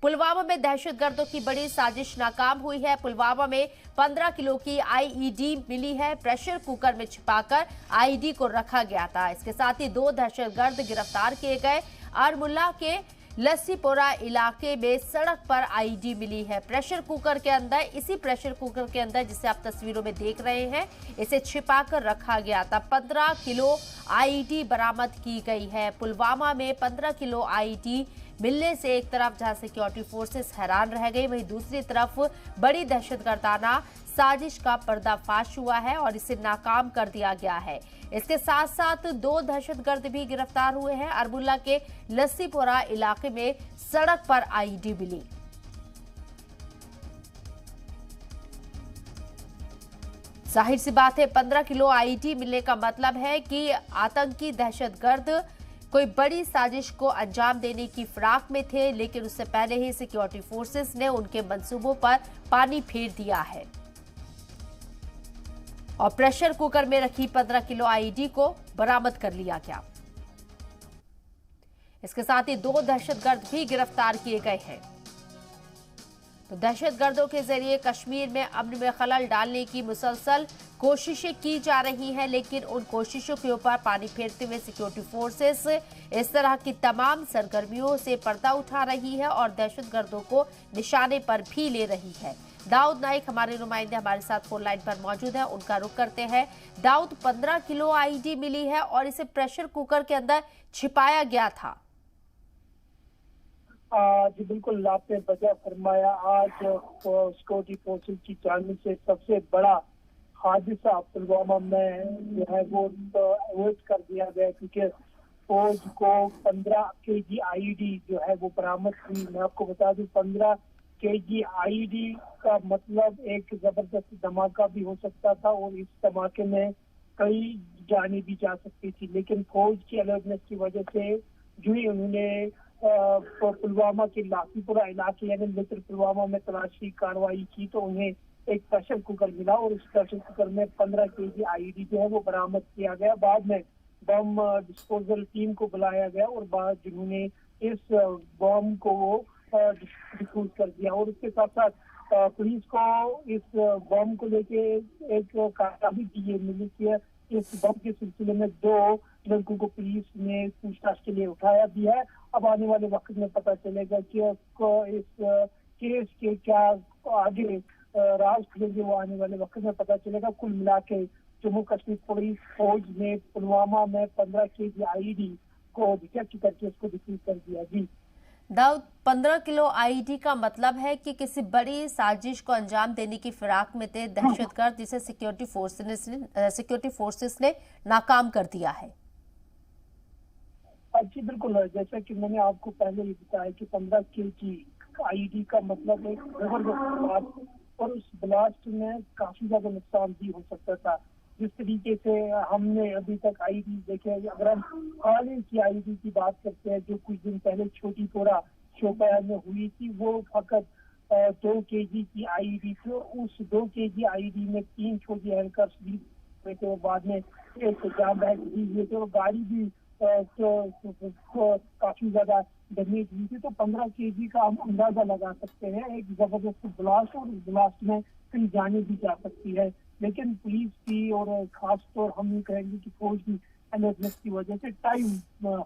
पुलवामा में दहशतगर्दों की बड़ी साजिश नाकाम हुई है। पुलवामा में 15 किलो की आईईडी मिली है। प्रेशर कुकर में छिपाकर आईईडी को रखा गया था। इसके साथ ही 2 दहशतगर्द गिरफ्तार किए गए। आरमुल्ला के लस्सीपोरा इलाके में सड़क पर आईईडी मिली है। प्रेशर कुकर के अंदर, इसी प्रेशर कुकर के अंदर जिसे आप तस्वीरों में देख रहे हैं, इसे छिपाकर रखा गया था। 15 किलो आईईडी बरामद की गई है। पुलवामा में 15 किलो आईईडी मिलने से एक तरफ जहां सिक्योरिटी फोर्सेस हैरान रह गई, वहीं दूसरी तरफ बड़ी दहशतगर्दाना साजिश का पर्दाफाश हुआ है और इसे नाकाम कर दिया गया है। इसके साथ साथ 2 दहशतगर्द भी गिरफ्तार हुए हैं। अरमुल्ला के लस्सीपोरा इलाके में सड़क पर आईईडी मिली। जाहिर सी बात है, 15 किलो आईईडी मिलने का मतलब है कि आतंकी दहशतगर्द कोई बड़ी साजिश को अंजाम देने की फिराक में थे, लेकिन उससे पहले ही सिक्योरिटी फोर्सेस ने उनके मंसूबों पर पानी फेर दिया है और प्रेशर कुकर में रखी 15 किलो आईईडी को बरामद कर लिया गया। इसके साथ ही 2 दहशतगर्द भी गिरफ्तार किए गए हैं। तो दहशतगर्दों के जरिए कश्मीर में अमन में खलल डालने की मुसलसल कोशिशें की जा रही हैं, लेकिन उन कोशिशों के ऊपर पानी फेरते हुए सिक्योरिटी फोर्सेस इस तरह की तमाम सरगर्मियों से पर्दा उठा रही है और दहशतगर्दों को निशाने पर भी ले रही है। दाऊद नाइक हमारे नुमाइंदे हमारे साथ फोन लाइन पर मौजूद है, उनका रुख करते हैं। दाऊद, 15 किलो आईईडी मिली है और इसे प्रेशर कुकर के अंदर छिपाया गया था। जी बिल्कुल, आपने वजह फरमाया। आज सिक्योरिटी फोर्सेस की जानिब से सबसे बड़ा हादसा पुलवामा में जो है वो अवॉइड कर दिया गया, क्योंकि फौज को 15 केजी आईईडी जो है वो बरामद हुई। मैं आपको बता दूं, 15 केजी आईईडी का मतलब एक जबरदस्त धमाका भी हो सकता था और इस धमाके में कई जानें भी जा सकती थी, लेकिन फौज की अलर्टनेस की वजह से जो ही उन्होंने पुलवामा के लासीपुरा इलाके यानी मित्र पुलवामा में तलाशी कार्रवाई की तो उन्हें एक प्रेशर कुकर मिला और उस प्रेशर कुकर में 15 केजी आईईडी जो है वो बरामद किया गया। बाद में बम डिस्पोजल टीम को बुलाया गया और बाद जिन्होंने इस बम को डिफ्यूज कर दिया और उसके साथ साथ पुलिस को इस बम को लेके एक कामयाबी की मिली कि इस बम के सिलसिले में 2 लड़कों को पुलिस ने पूछताछ के लिए उठाया भी है। अब आने वाले वक्त में पता चलेगा कि इस केस के क्या आगे राज खुलेंगे, वो आने वाले वक्त में पता चलेगा। कुल मिला के जम्मू कश्मीर पुलिस फौज ने पुलवामा में 15 केजी आईईडी को डिटेक्ट करके उसको डिफ्यूज कर दिया। जी दाऊद, 15 किलो आईईडी का मतलब है कि किसी बड़ी साजिश को अंजाम देने की फिराक में थे दहशतगर्द, जिसे सिक्योरिटी फोर्सेस ने नाकाम कर दिया है। जी बिल्कुल, जैसा कि मैंने आपको पहले ही बताया कि 15 केजी आईईडी का मतलब एक जबरदस्त ब्लास्ट और उस ब्लास्ट में काफी ज्यादा नुकसान भी हो सकता था। जिस तरीके से हमने अभी तक आईईडी देखे, अगर हम हाल ही की आईईडी की बात करते हैं जो कुछ दिन पहले छोटी पोरा शोपियां में हुई थी, वो फकत 2 केजी की आईईडी थी। उस 2 केजी आईईडी में 3 छोटी एहलकार भी हुए थे और बाद में एक जाम बैग भी हुए थे और गाड़ी भी काफी ज्यादा डैमेज हुई थी। तो 15 केजी का हम अंदाजा लगा सकते हैं, एक जबरदस्त ब्लास्ट और इस ब्लास्ट में कई जाने भी जा सकती है। लेकिन पुलिस की और खास तौर हम ये कहेंगे कि फौज की अलर्टनेस की वजह से टाइम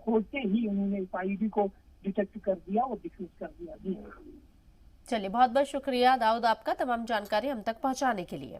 होते ही उन्होंने इस आईईडी को डिटेक्ट कर दिया और डिफ्यूज कर दिया। जी चलिए, बहुत बहुत शुक्रिया दाऊद आपका तमाम जानकारी हम तक पहुंचाने के लिए।